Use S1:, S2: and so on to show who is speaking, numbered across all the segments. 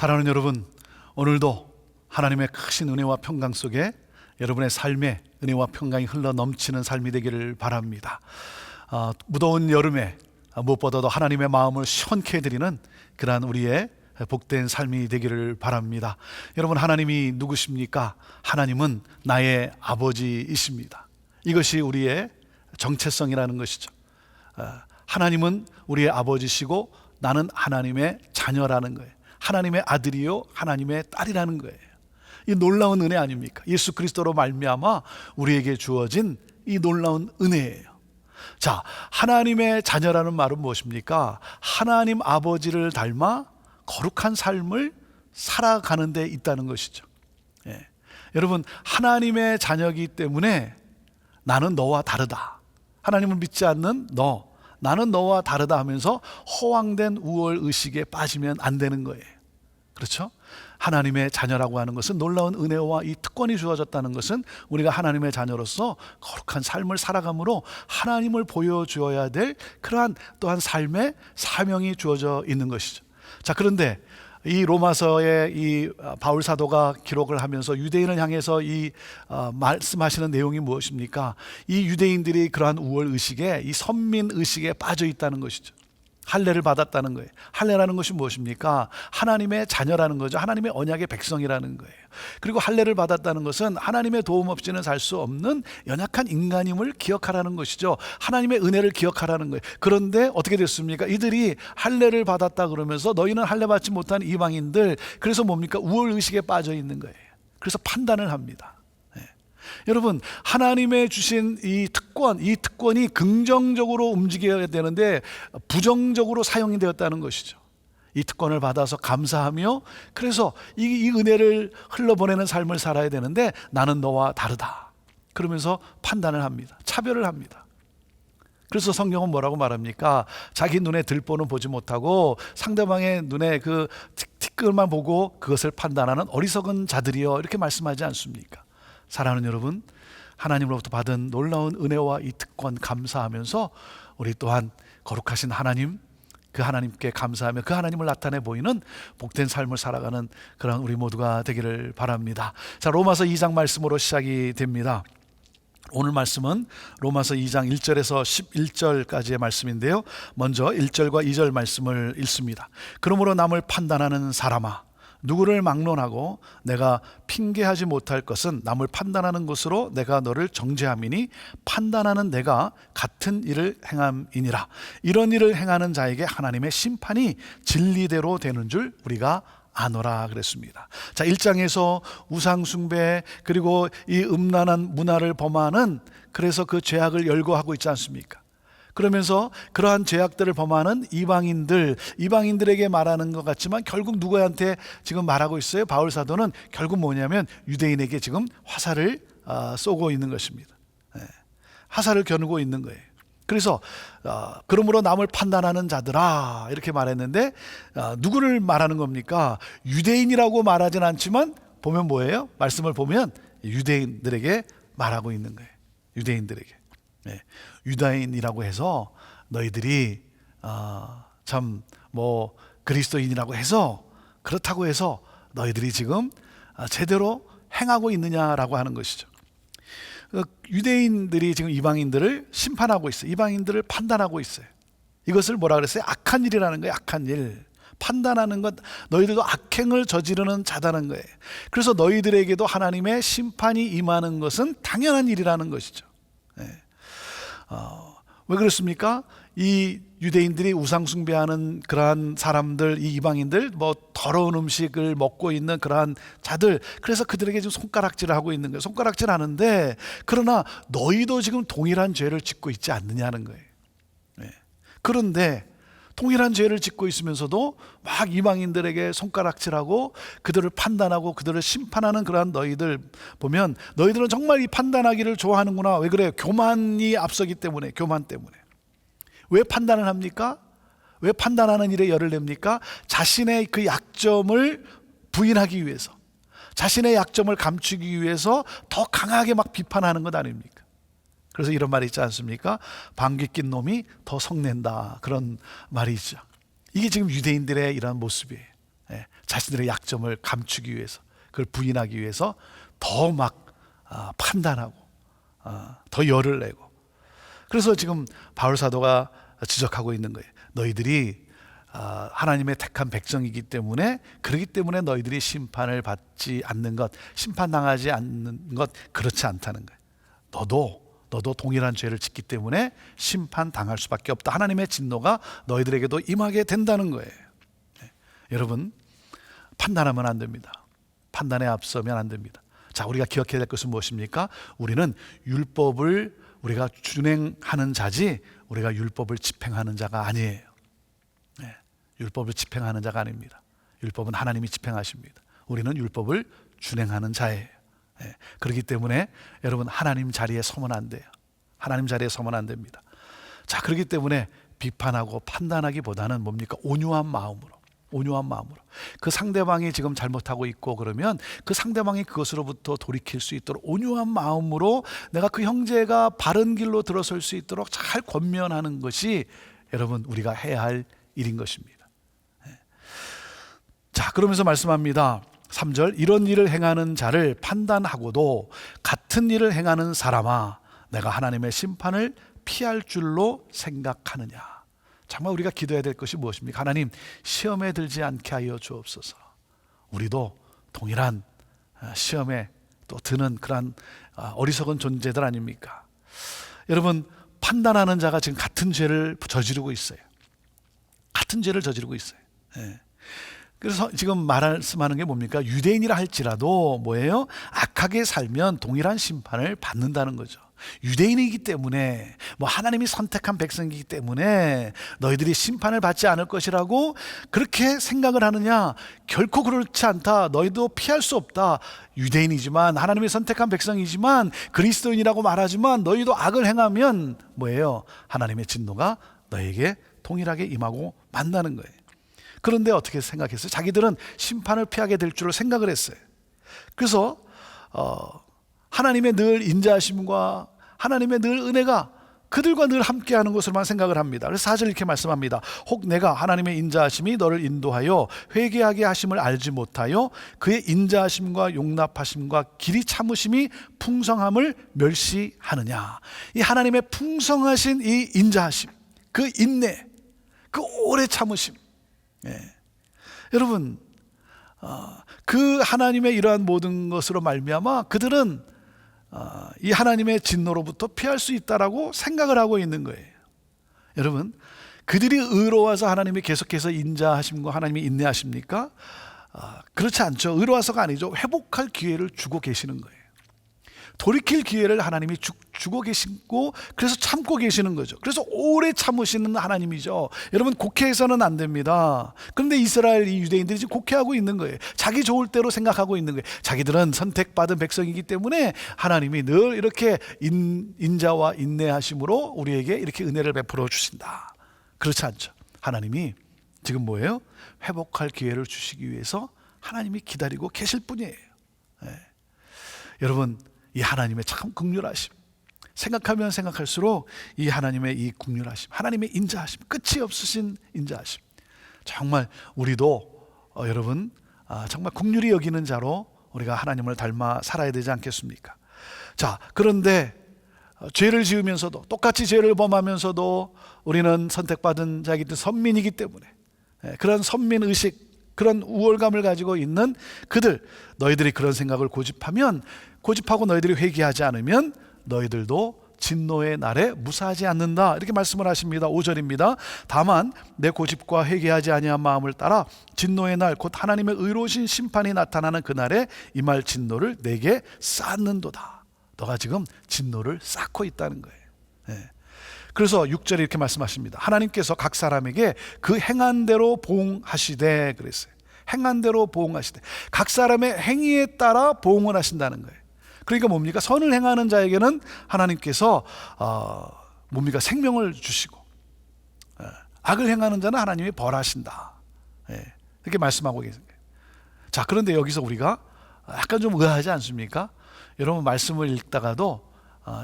S1: 사랑하는 여러분, 오늘도 하나님의 크신 은혜와 평강 속에 여러분의 삶에 은혜와 평강이 흘러 넘치는 삶이 되기를 바랍니다. 무더운 여름에 무엇보다도 하나님의 마음을 시원케 해드리는 그러한 우리의 복된 삶이 되기를 바랍니다. 여러분, 하나님이 누구십니까? 하나님은 나의 아버지이십니다. 이것이 우리의 정체성이라는 것이죠. 하나님은 우리의 아버지시고 나는 하나님의 자녀라는 거예요. 하나님의 아들이요 하나님의 딸이라는 거예요. 이 놀라운 은혜 아닙니까? 예수 그리스도로 말미암아 우리에게 주어진 이 놀라운 은혜예요. 자, 하나님의 자녀라는 말은 무엇입니까? 하나님 아버지를 닮아 거룩한 삶을 살아가는 데 있다는 것이죠. 여러분, 하나님의 자녀이기 때문에 나는 너와 다르다, 하나님을 믿지 않는 너, 나는 너와 다르다 하면서 허황된 우월의식에 빠지면 안 되는 거예요. 그렇죠? 하나님의 자녀라고 하는 것은 놀라운 은혜와 이 특권이 주어졌다는 것은 우리가 하나님의 자녀로서 거룩한 삶을 살아감으로 하나님을 보여주어야 될 그러한 또한 삶의 사명이 주어져 있는 것이죠. 자, 그런데 이 로마서의 이 바울 사도가 기록을 하면서 유대인을 향해서 이 말씀하시는 내용이 무엇입니까? 이 유대인들이 그러한 우월 의식에, 이 선민 의식에 빠져 있다는 것이죠. 할례를 받았다는 거예요. 할례라는 것이 무엇입니까? 하나님의 자녀라는 거죠. 하나님의 언약의 백성이라는 거예요. 그리고 할례를 받았다는 것은 하나님의 도움 없이는 살 수 없는 연약한 인간임을 기억하라는 것이죠. 하나님의 은혜를 기억하라는 거예요. 그런데 어떻게 됐습니까? 이들이 할례를 받았다 그러면서 너희는 할례 받지 못한 이방인들, 그래서 뭡니까? 우월의식에 빠져 있는 거예요. 그래서 판단을 합니다. 여러분, 하나님의 주신 이 특권이 긍정적으로 움직여야 되는데 부정적으로 사용이 되었다는 것이죠. 이 특권을 받아서 감사하며 그래서 이 은혜를 흘러보내는 삶을 살아야 되는데 나는 너와 다르다 그러면서 판단을 합니다. 차별을 합니다. 그래서 성경은 뭐라고 말합니까? 자기 눈에 들보는 보지 못하고 상대방의 눈에 그 티끌만 보고 그것을 판단하는 어리석은 자들이여, 이렇게 말씀하지 않습니까? 사랑하는 여러분, 하나님으로부터 받은 놀라운 은혜와 이 특권 감사하면서 우리 또한 거룩하신 하나님, 그 하나님께 감사하며 그 하나님을 나타내 보이는 복된 삶을 살아가는 그런 우리 모두가 되기를 바랍니다. 자, 로마서 2장 말씀으로 시작이 됩니다. 오늘 말씀은 로마서 2장 1절에서 11절까지의 말씀인데요, 먼저 1절과 2절 말씀을 읽습니다. 그러므로 남을 판단하는 사람아, 누구를 막론하고 내가 핑계하지 못할 것은 남을 판단하는 것으로 내가 너를 정죄함이니 판단하는 내가 같은 일을 행함이니라. 이런 일을 행하는 자에게 하나님의 심판이 진리대로 되는 줄 우리가 아노라 그랬습니다. 자, 1장에서 우상숭배 그리고 이 음란한 문화를 범하는, 그래서 그 죄악을 열거하고 있지 않습니까? 그러면서 그러한 죄악들을 범하는 이방인들에게 말하는 것 같지만 결국 누구한테 지금 말하고 있어요? 바울 사도는 결국 뭐냐면 유대인에게 지금 화살을 쏘고 있는 것입니다. 화살을 겨누고 있는 거예요. 그래서 그러므로 남을 판단하는 자들아, 이렇게 말했는데 누구를 말하는 겁니까? 유대인이라고 말하진 않지만 보면 뭐예요? 말씀을 보면 유대인들에게 말하고 있는 거예요. 유대인들에게. 유다인이라고 해서 너희들이 참 뭐 그리스도인이라고 해서 그렇다고 해서 너희들이 지금 제대로 행하고 있느냐라고 하는 것이죠. 유대인들이 지금 이방인들을 심판하고 있어요. 이방인들을 판단하고 있어요. 이것을 뭐라 그랬어요? 악한 일이라는 거예요. 악한 일. 판단하는 것, 너희들도 악행을 저지르는 자다는 거예요. 그래서 너희들에게도 하나님의 심판이 임하는 것은 당연한 일이라는 것이죠. 왜 그렇습니까? 이 유대인들이 우상숭배하는 그러한 사람들, 이 이방인들, 뭐 더러운 음식을 먹고 있는 그러한 자들, 그래서 그들에게 지금 손가락질을 하고 있는 거예요. 손가락질 하는데, 그러나 너희도 지금 동일한 죄를 짓고 있지 않느냐는 거예요. 그런데 동일한 죄를 짓고 있으면서도 막 이방인들에게 손가락질하고 그들을 판단하고 그들을 심판하는 그러한 너희들 보면, 너희들은 정말 이 판단하기를 좋아하는구나. 왜 그래요? 교만이 앞서기 때문에. 교만 때문에. 왜 판단을 합니까? 왜 판단하는 일에 열을 냅니까? 자신의 그 약점을 부인하기 위해서, 자신의 약점을 감추기 위해서 더 강하게 막 비판하는 것 아닙니까? 그래서 이런 말이 있지 않습니까? 방귀 낀 놈이 더 성낸다, 그런 말이 있죠. 이게 지금 유대인들의 이런 모습이에요. 자신들의 약점을 감추기 위해서, 그걸 부인하기 위해서 더 막 판단하고 더 열을 내고. 그래서 지금 바울 사도가 지적하고 있는 거예요. 너희들이 하나님의 택한 백성이기 때문에, 그렇기 때문에 너희들이 심판을 받지 않는 것, 심판당하지 않는 것, 그렇지 않다는 거예요. 너도 동일한 죄를 짓기 때문에 심판당할 수밖에 없다. 하나님의 진노가 너희들에게도 임하게 된다는 거예요. 여러분, 판단하면 안 됩니다. 판단에 앞서면 안 됩니다. 자, 우리가 기억해야 될 것은 무엇입니까? 우리는 율법을 우리가 준행하는 자지, 우리가 율법을 집행하는 자가 아니에요. 율법을 집행하는 자가 아닙니다. 율법은 하나님이 집행하십니다. 우리는 율법을 준행하는 자예요. 그렇기 때문에 여러분, 하나님 자리에 서면 안 돼요. 하나님 자리에 서면 안 됩니다. 자, 그렇기 때문에 비판하고 판단하기보다는 뭡니까? 온유한 마음으로, 그 상대방이 지금 잘못하고 있고 그러면 그 상대방이 그것으로부터 돌이킬 수 있도록 온유한 마음으로 내가 그 형제가 바른 길로 들어설 수 있도록 잘 권면하는 것이 여러분, 우리가 해야 할 일인 것입니다. 자, 그러면서 말씀합니다. 3절, 이런 일을 행하는 자를 판단하고도 같은 일을 행하는 사람아, 내가 하나님의 심판을 피할 줄로 생각하느냐. 정말 우리가 기도해야 될 것이 무엇입니까? 하나님, 시험에 들지 않게 하여 주옵소서. 우리도 동일한 시험에 또 드는 그런 어리석은 존재들 아닙니까? 여러분, 판단하는 자가 지금 같은 죄를 저지르고 있어요. 같은 죄를 저지르고 있어요. 그래서 지금 말씀하는 게 뭡니까? 유대인이라 할지라도 뭐예요? 악하게 살면 동일한 심판을 받는다는 거죠. 유대인이기 때문에, 하나님이 선택한 백성이기 때문에 너희들이 심판을 받지 않을 것이라고 그렇게 생각을 하느냐? 결코 그렇지 않다. 너희도 피할 수 없다. 유대인이지만, 하나님이 선택한 백성이지만, 그리스도인이라고 말하지만 너희도 악을 행하면 뭐예요? 하나님의 진노가 너에게 동일하게 임하고 만나는 거예요. 그런데 어떻게 생각했어요? 자기들은 심판을 피하게 될 줄을 생각을 했어요. 그래서 하나님의 늘 인자하심과 하나님의 늘 은혜가 그들과 늘 함께하는 것으로만 생각을 합니다. 그래서 4절 이렇게 말씀합니다. 혹 내가 하나님의 인자하심이 너를 인도하여 회개하게 하심을 알지 못하여 그의 인자하심과 용납하심과 길이 참으심이 풍성함을 멸시하느냐. 이 하나님의 풍성하신 이 인자하심, 그 인내, 그 오래 참으심, 여러분, 그 하나님의 이러한 모든 것으로 말미암아 그들은 이 하나님의 진노로부터 피할 수 있다라고 생각을 하고 있는 거예요. 여러분, 그들이 의로워서 하나님이 계속해서 인자하심과 하나님이 인내하십니까? 그렇지 않죠. 의로워서가 아니죠. 회복할 기회를 주고 계시는 거예요. 돌이킬 기회를 하나님이 주고 계시고, 그래서 참고 계시는 거죠. 그래서 오래 참으시는 하나님이죠. 여러분, 곡해해서는 안 됩니다. 그런데 이스라엘 이 유대인들이 지금 곡해하고 있는 거예요. 자기 좋을 대로 생각하고 있는 거예요. 자기들은 선택받은 백성이기 때문에 하나님이 늘 이렇게 인자와 인내하심으로 우리에게 이렇게 은혜를 베풀어 주신다. 그렇지 않죠. 하나님이 지금 뭐예요? 회복할 기회를 주시기 위해서 하나님이 기다리고 계실 뿐이에요. 여러분, 이 하나님의 참 긍휼하심, 생각하면 생각할수록 이 하나님의 이 긍휼하심, 하나님의 인자하심, 끝이 없으신 인자하심, 정말 우리도 여러분 정말 긍휼히 여기는 자로 우리가 하나님을 닮아 살아야 되지 않겠습니까? 자, 그런데 죄를 지으면서도, 똑같이 죄를 범하면서도 우리는 선택받은 자이기 때문에, 선민이기 때문에 그런 선민의식, 그런 우월감을 가지고 있는 그들, 너희들이 그런 생각을 고집하고 너희들이 회개하지 않으면 너희들도 진노의 날에 무사하지 않는다, 이렇게 말씀을 하십니다. 5절입니다. 다만 내 고집과 회개하지 아니한 마음을 따라 진노의 날, 곧 하나님의 의로우신 심판이 나타나는 그날에 임할 진노를 내게 쌓는도다. 너가 지금 진노를 쌓고 있다는 거예요. 그래서 6절에 이렇게 말씀하십니다. 하나님께서 각 사람에게 그 행한 대로 보응하시되, 그랬어요. 행한 대로 보응하시되, 각 사람의 행위에 따라 보응을 하신다는 거예요. 그러니까 뭡니까? 선을 행하는 자에게는 하나님께서 뭡니까? 생명을 주시고, 악을 행하는 자는 하나님이 벌하신다, 이렇게 말씀하고 계신 거예요. 자, 그런데 여기서 우리가 약간 좀 의아하지 않습니까? 여러분, 말씀을 읽다가도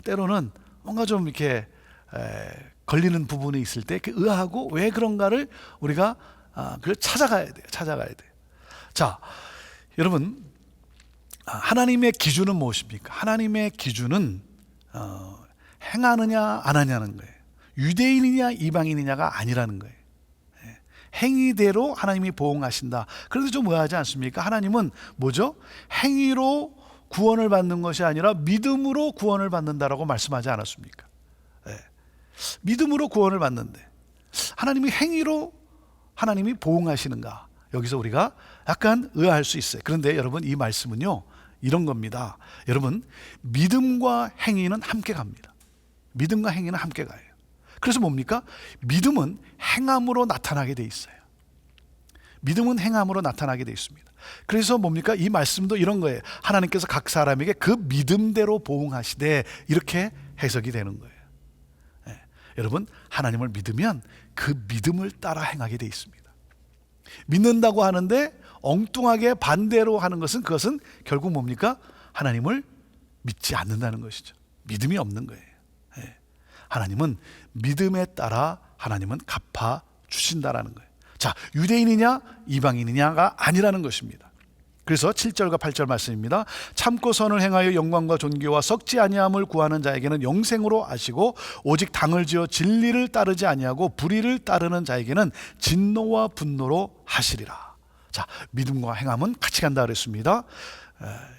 S1: 때로는 뭔가 좀 이렇게 걸리는 부분이 있을 때 의아하고 왜 그런가를 우리가 그걸 찾아가야 돼요. 자, 여러분, 하나님의 기준은 무엇입니까? 하나님의 기준은 행하느냐 안 하냐는 거예요. 유대인이냐 이방인이냐가 아니라는 거예요. 행위대로 하나님이 보응하신다. 그런데 좀 의아하지 않습니까? 하나님은 뭐죠? 행위로 구원을 받는 것이 아니라 믿음으로 구원을 받는다라고 말씀하지 않았습니까? 믿음으로 구원을 받는데 하나님이 행위로 하나님이 보응하시는가? 여기서 우리가 약간 의아할 수 있어요. 그런데 여러분, 이 말씀은요 이런 겁니다. 여러분, 믿음과 행위는 함께 갑니다. 믿음과 행위는 함께 가요. 그래서 뭡니까? 믿음은 행함으로 나타나게 돼 있어요. 믿음은 행함으로 나타나게 돼 있습니다. 그래서 뭡니까? 이 말씀도 이런 거예요. 하나님께서 각 사람에게 그 믿음대로 보응하시되, 이렇게 해석이 되는 거예요. 여러분, 하나님을 믿으면 그 믿음을 따라 행하게 돼 있습니다. 믿는다고 하는데 엉뚱하게 반대로 하는 것은, 그것은 결국 뭡니까? 하나님을 믿지 않는다는 것이죠. 믿음이 없는 거예요. 하나님은 믿음에 따라 하나님은 갚아 주신다라는 거예요. 자, 유대인이냐 이방인이냐가 아니라는 것입니다. 그래서 7절과 8절 말씀입니다. 참고 선을 행하여 영광과 존귀와 썩지 아니함을 구하는 자에게는 영생으로 하시고, 오직 당을 지어 진리를 따르지 아니하고 불의를 따르는 자에게는 진노와 분노로 하시리라. 자, 믿음과 행함은 같이 간다 그랬습니다.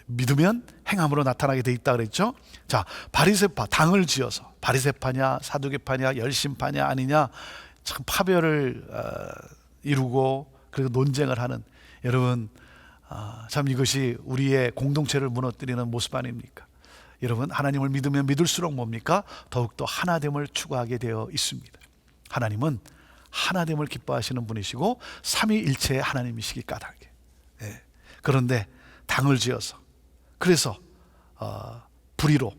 S1: 믿으면 행함으로 나타나게 돼 있다 그랬죠. 자, 바리새파, 당을 지어서 바리새파냐 사두개파냐 열심파냐 아니냐, 참 파별을 이루고 그리고 논쟁을 하는, 여러분, 참 이것이 우리의 공동체를 무너뜨리는 모습 아닙니까? 여러분, 하나님을 믿으면 믿을수록 뭡니까? 더욱더 하나됨을 추구하게 되어 있습니다. 하나님은 하나됨을 기뻐하시는 분이시고 삼위일체의 하나님이시기 까닭에. 그런데 당을 지어서, 그래서 불의로,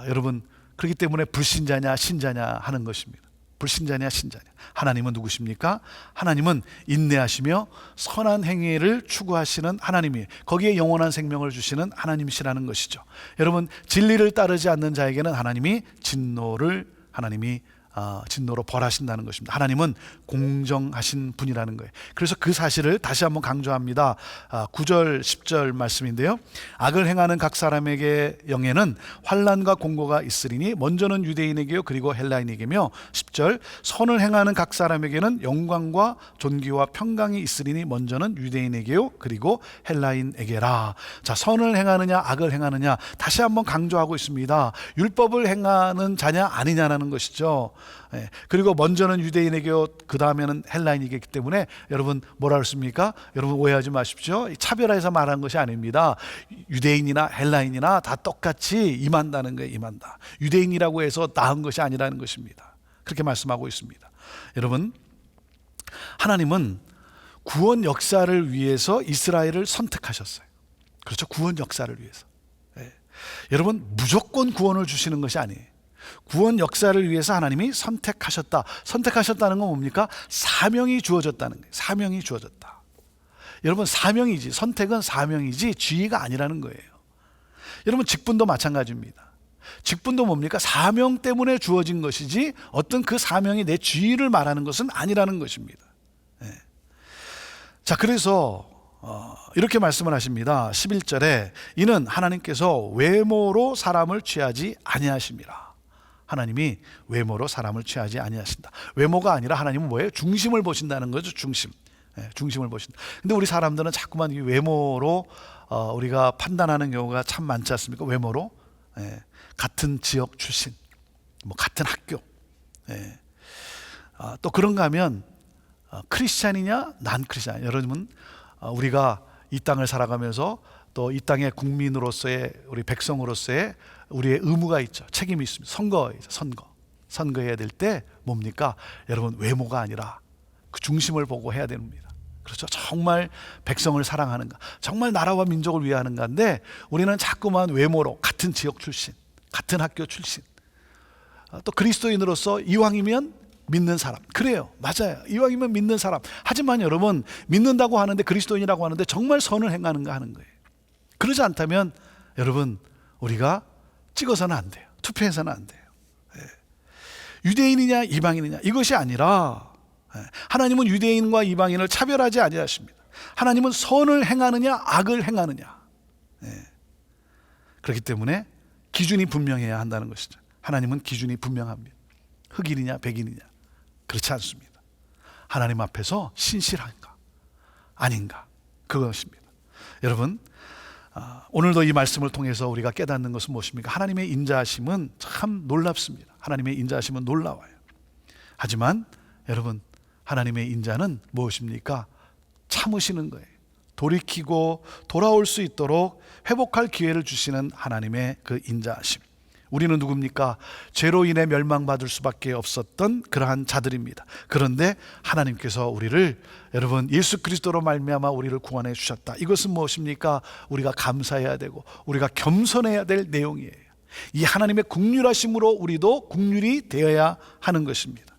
S1: 여러분, 그렇기 때문에 불신자냐 신자냐 하는 것입니다. 불신자냐 신자냐. 하나님은 누구십니까? 하나님은 인내하시며 선한 행위를 추구하시는 하나님이, 거기에 영원한 생명을 주시는 하나님이시라는 것이죠. 여러분, 진리를 따르지 않는 자에게는 하나님이 진노로 벌하신다는 것입니다. 하나님은 공정하신 분이라는 거예요. 그래서 그 사실을 다시 한번 강조합니다. 9절 10절 말씀인데요, 악을 행하는 각 사람에게 영에는 환난과 공고가 있으리니 먼저는 유대인에게요 그리고 헬라인에게며, 10절 선을 행하는 각 사람에게는 영광과 존귀와 평강이 있으리니 먼저는 유대인에게요 그리고 헬라인에게라. 자, 선을 행하느냐 악을 행하느냐 다시 한번 강조하고 있습니다. 율법을 행하는 자냐 아니냐라는 것이죠. 그리고 먼저는 유대인에게요 그 다음에는 헬라인이기 때문에, 여러분 뭐라 그랬습니까? 여러분 오해하지 마십시오. 차별화해서 말한 것이 아닙니다. 유대인이나 헬라인이나 다 똑같이 임한다는 거예요. 임한다. 유대인이라고 해서 나은 것이 아니라는 것입니다. 그렇게 말씀하고 있습니다. 여러분, 하나님은 구원 역사를 위해서 이스라엘을 선택하셨어요. 그렇죠? 구원 역사를 위해서. 여러분, 무조건 구원을 주시는 것이 아니에요. 구원 역사를 위해서 하나님이 선택하셨다. 선택하셨다는 건 뭡니까? 사명이 주어졌다는 거예요. 사명이 주어졌다. 여러분, 사명이지, 선택은 사명이지 지위가 아니라는 거예요. 여러분, 직분도 마찬가지입니다. 직분도 뭡니까? 사명 때문에 주어진 것이지 어떤 그 사명이 내 지위를 말하는 것은 아니라는 것입니다. 자, 그래서 이렇게 말씀을 하십니다. 11절에 이는 하나님께서 외모로 사람을 취하지 아니하심이라. 하나님이 외모로 사람을 취하지 아니하신다. 외모가 아니라 하나님은 뭐예요? 중심을 보신다는 거죠. 중심. 중심을 보신다. 근데 우리 사람들은 자꾸만 이 외모로 우리가 판단하는 경우가 참 많지 않습니까? 외모로. 같은 지역 출신, 뭐 같은 학교. 또 그런가 하면 크리스찬이냐 난 크리스찬. 여러분, 우리가 이 땅을 살아가면서 또 이 땅의 국민으로서의, 우리 백성으로서의 우리의 의무가 있죠. 책임이 있습니다. 선거해야 될 때 뭡니까? 여러분, 외모가 아니라 그 중심을 보고 해야 됩니다. 그렇죠? 정말 백성을 사랑하는가, 정말 나라와 민족을 위하는가인데 우리는 자꾸만 외모로, 같은 지역 출신, 같은 학교 출신, 또 그리스도인으로서 이왕이면 믿는 사람. 그래요, 맞아요. 이왕이면 믿는 사람. 하지만 여러분, 믿는다고 하는데, 그리스도인이라고 하는데 정말 선을 행하는가 하는 거예요. 그러지 않다면 여러분, 우리가 찍어서는 안 돼요. 투표해서는 안 돼요. 유대인이냐 이방인이냐 이것이 아니라, 하나님은 유대인과 이방인을 차별하지 아니하십니다. 하나님은 선을 행하느냐 악을 행하느냐. 그렇기 때문에 기준이 분명해야 한다는 것이죠. 하나님은 기준이 분명합니다. 흑인이냐 백인이냐 그렇지 않습니다. 하나님 앞에서 신실한가 아닌가 그것입니다. 여러분, 오늘도 이 말씀을 통해서 우리가 깨닫는 것은 무엇입니까? 하나님의 인자하심은 참 놀랍습니다. 하나님의 인자하심은 놀라워요. 하지만 여러분, 하나님의 인자는 무엇입니까? 참으시는 거예요. 돌이키고 돌아올 수 있도록 회복할 기회를 주시는 하나님의 그 인자하심. 우리는 누굽니까? 죄로 인해 멸망받을 수밖에 없었던 그러한 자들입니다. 그런데 하나님께서 우리를, 여러분, 예수 그리스도로 말미암아 우리를 구원해 주셨다. 이것은 무엇입니까? 우리가 감사해야 되고 우리가 겸손해야 될 내용이에요. 이 하나님의 긍휼하심으로 우리도 긍휼이 되어야 하는 것입니다.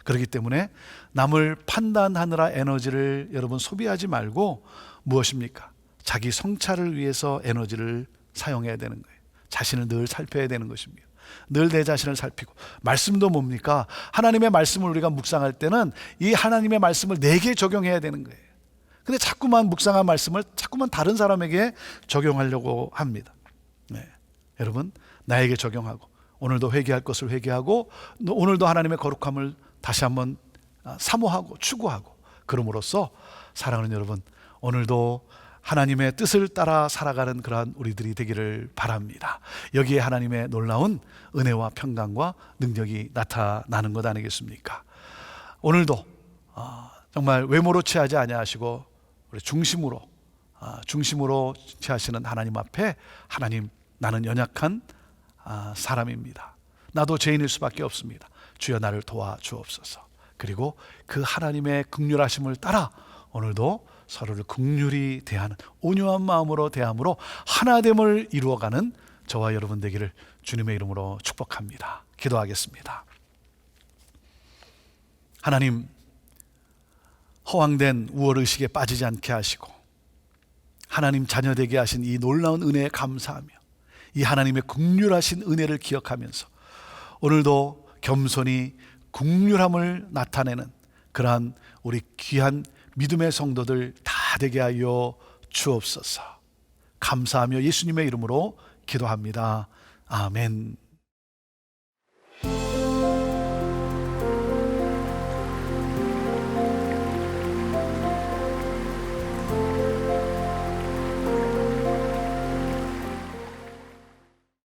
S1: 그렇기 때문에 남을 판단하느라 에너지를 여러분 소비하지 말고 무엇입니까? 자기 성찰을 위해서 에너지를 사용해야 되는 거예요. 자신을 늘 살펴야 되는 것입니다. 늘 내 자신을 살피고, 말씀도 뭡니까? 하나님의 말씀을 우리가 묵상할 때는 이 하나님의 말씀을 내게 적용해야 되는 거예요. 근데 자꾸만 묵상한 말씀을 자꾸만 다른 사람에게 적용하려고 합니다. 여러분, 나에게 적용하고 오늘도 회개할 것을 회개하고 오늘도 하나님의 거룩함을 다시 한번 사모하고 추구하고, 그럼으로써 사랑하는 여러분, 오늘도 하나님의 뜻을 따라 살아가는 그러한 우리들이 되기를 바랍니다. 여기에 하나님의 놀라운 은혜와 평강과 능력이 나타나는 것 아니겠습니까? 오늘도 정말 외모로 취하지 아니하시고 우리 중심으로 취하시는 하나님 앞에, 하나님, 나는 연약한 사람입니다. 나도 죄인일 수밖에 없습니다. 주여 나를 도와주옵소서. 그리고 그 하나님의 긍휼하심을 따라 오늘도 서로를 긍휼히 대하는, 온유한 마음으로 대함으로 하나됨을 이루어가는 저와 여러분 되기를 주님의 이름으로 축복합니다. 기도하겠습니다. 하나님, 허황된 우월의식에 빠지지 않게 하시고 하나님 자녀 되게 하신 이 놀라운 은혜에 감사하며 이 하나님의 긍휼하신 은혜를 기억하면서 오늘도 겸손히 긍휼함을 나타내는 그러한 우리 귀한 믿음의 성도들 다 되게 하여 주옵소서. 감사하며 예수님의 이름으로 기도합니다. 아멘.